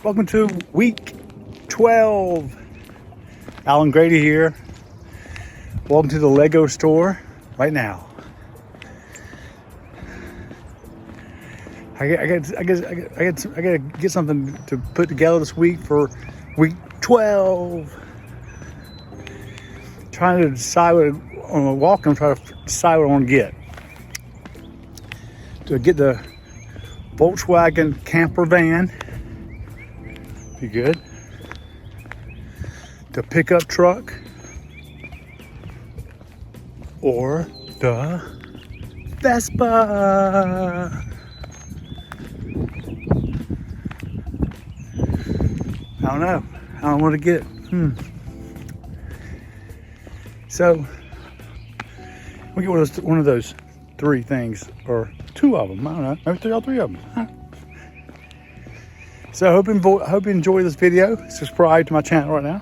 Welcome to week 12. Alan Grady here. Welcome to the Lego store right now. I gotta get something to put together this week for week 12. Trying to decide what on a walk. I'm trying to decide what I want to get. To get the Volkswagen camper van. Be good. The pickup truck or the Vespa. I don't know. I don't want to get it. So we get one of those three things, or two of them. I don't know. Maybe all three of them. Huh? So I hope you enjoy this video. Subscribe to my channel right now.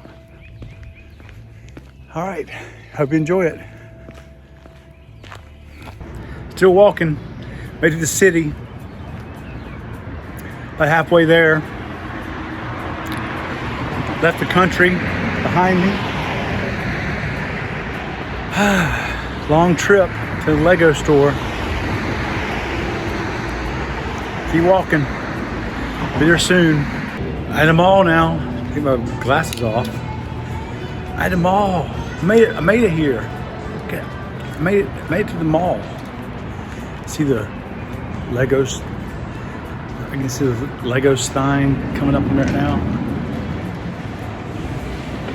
All right. Hope you enjoy it. Still walking. Made it to the city. About halfway there. Left the country behind me. Long trip to the Lego store. Keep walking. Be there soon. I had them all now. Get my glasses off. I had them all. I made it here. Okay. I made it to the mall. See the Legos. I can see the Lego sign coming up in there now.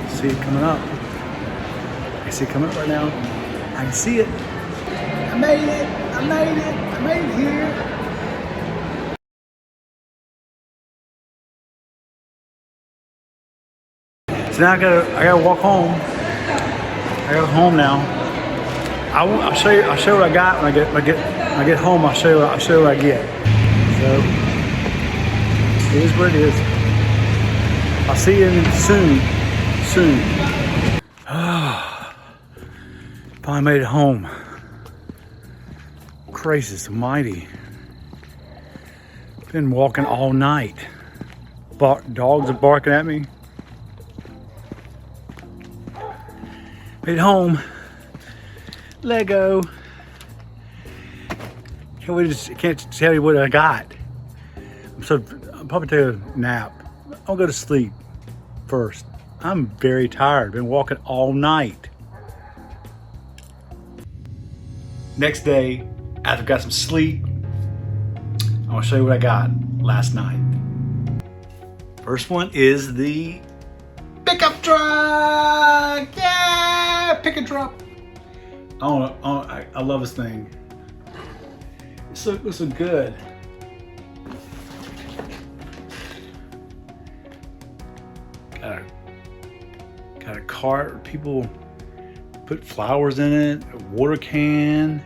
See it coming up. I see it coming up right now. I can see it. I made it. I made it. I made it here. So now I gotta walk home. I gotta go home now. I'll show you what I got when I get home. I'll show you what I get. So it is what it is. I'll see you soon. Finally made it home. Gracious almighty. Been walking all night. Dogs are barking at me. Made it home. Lego. Can't tell you what I got. I'll probably take a nap. I'll go to sleep first. I'm very tired. Been walking all night. Next day, after I got some sleep, I'm gonna show you what I got last night. First one is the pickup truck. Yeah, pickup truck. I love this thing. It's so good. Got a cart where people put flowers in it, a water can.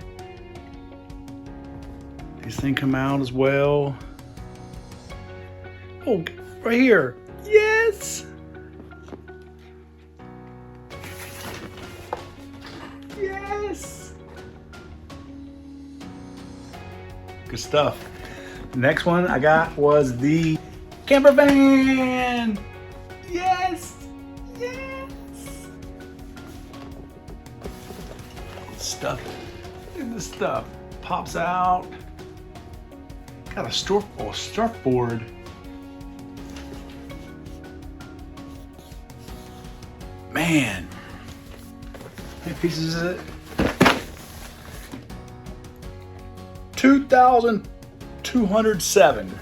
These things come out as well. Oh, right here. Yes. Yes. Good stuff. The next one I got was the camper van. Yes. Yes. Stuff. Look at this stuff. Pops out. Got a surfboard. Man. How many pieces is it? 2,207.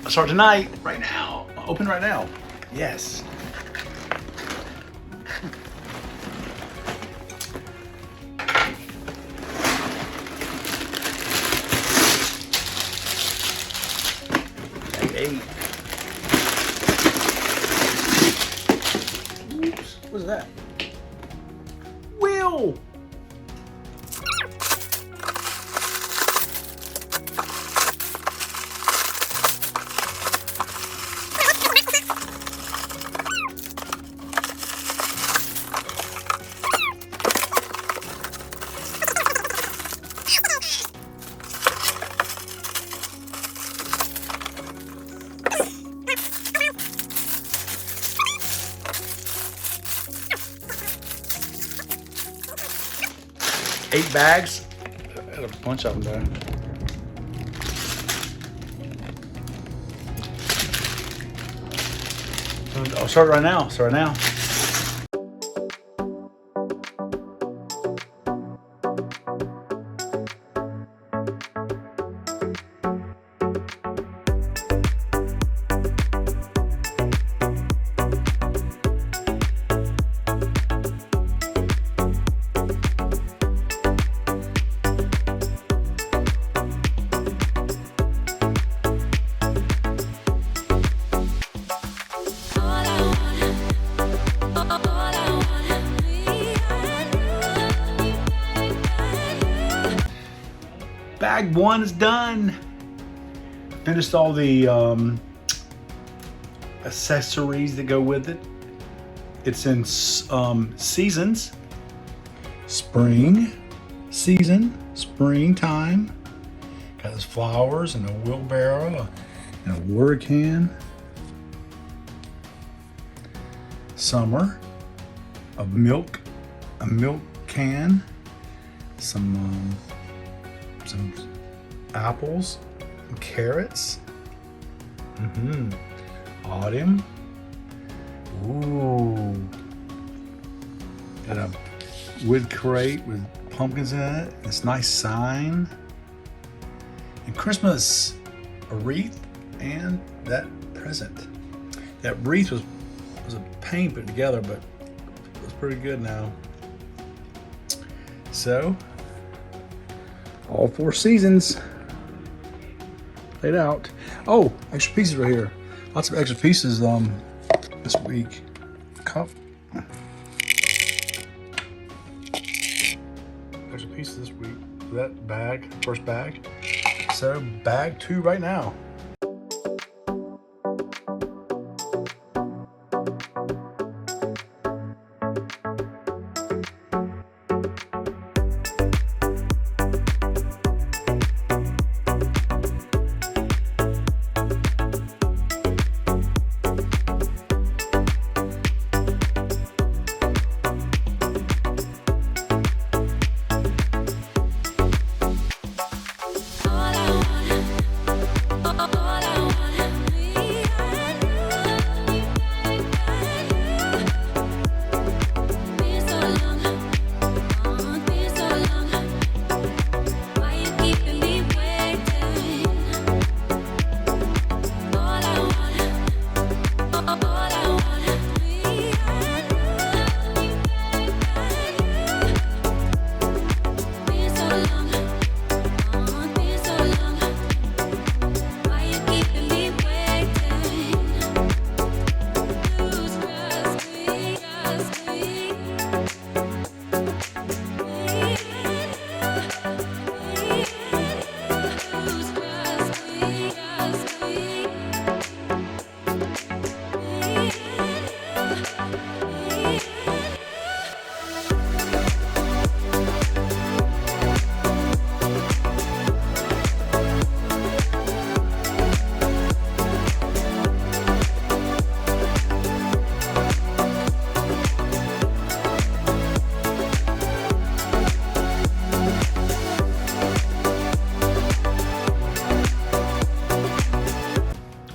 I'll start tonight, right now. I'll open right now. Yes. Eight. Oops, what's that? Wheel! 8 bags. I got a bunch of them though. I'll start right now. Bag 1 is done. Finished all the accessories that go with it. It's in seasons. Spring season, springtime. Got his flowers and a wheelbarrow and a water can. Summer, a milk can, some apples, and carrots. Autumn. Ooh. Got a wood crate with pumpkins in it. This nice sign. And Christmas, a wreath and that present. That wreath was a pain put together, but it was pretty good now. So, all 4 seasons laid out. Oh, extra pieces right here. Lots of extra pieces this week. Cup. Extra pieces this week for that bag, first bag. So bag 2 right now.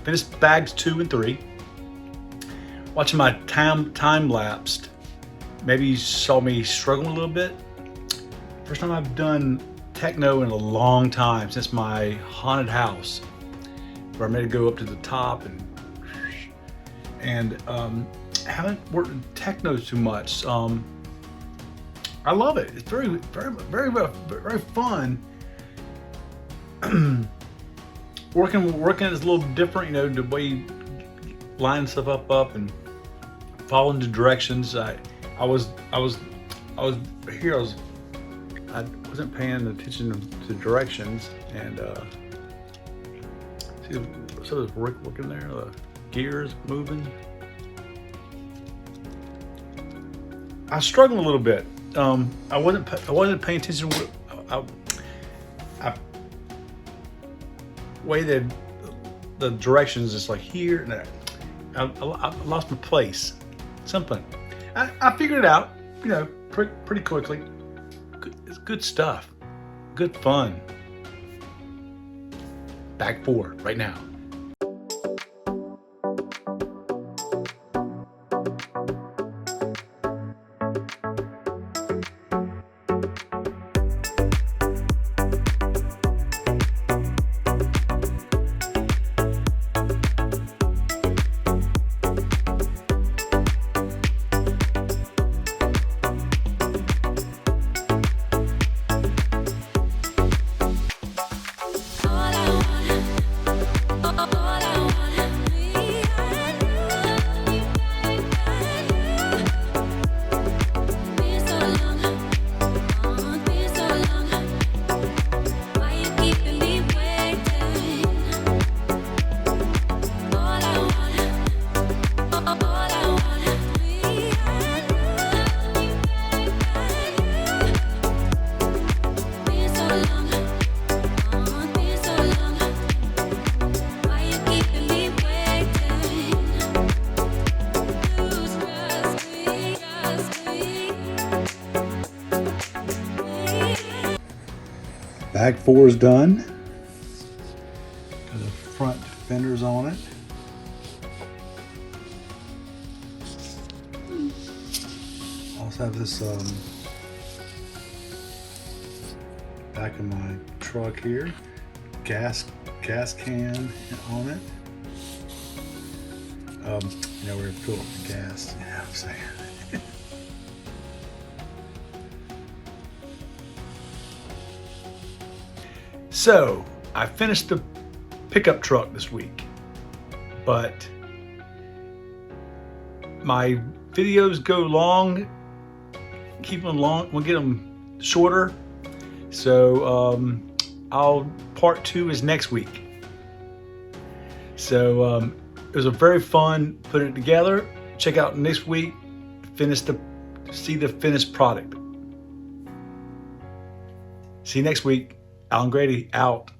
Finished bags 2 and 3. Watching my time lapsed. Maybe you saw me struggling a little bit. First time I've done techno in a long time, since my haunted house, where I made it go up to the top and haven't worked in techno too much. I love it. It's very fun. Working is a little different, you know, the way you line stuff up and following the directions. I wasn't paying attention to directions, and see there's working there, the gears moving. I struggled a little bit. I wasn't paying attention to way the directions is like here and there. I lost my place. Something. I figured it out, you know, pretty quickly. It's good stuff. Good fun. Bag 4 right now. Bag 4 is done. Got the front fenders on it. Also have this back of my truck here. Gas can on it. You know, where to fill up the gas. You know what I'm saying? So, I finished the pickup truck this week, but my videos go long, keep them long, we'll get them shorter. So, part 2 is next week. So, it was a very fun putting it together. Check out next week, see the finished product. See you next week. Alan Grady out.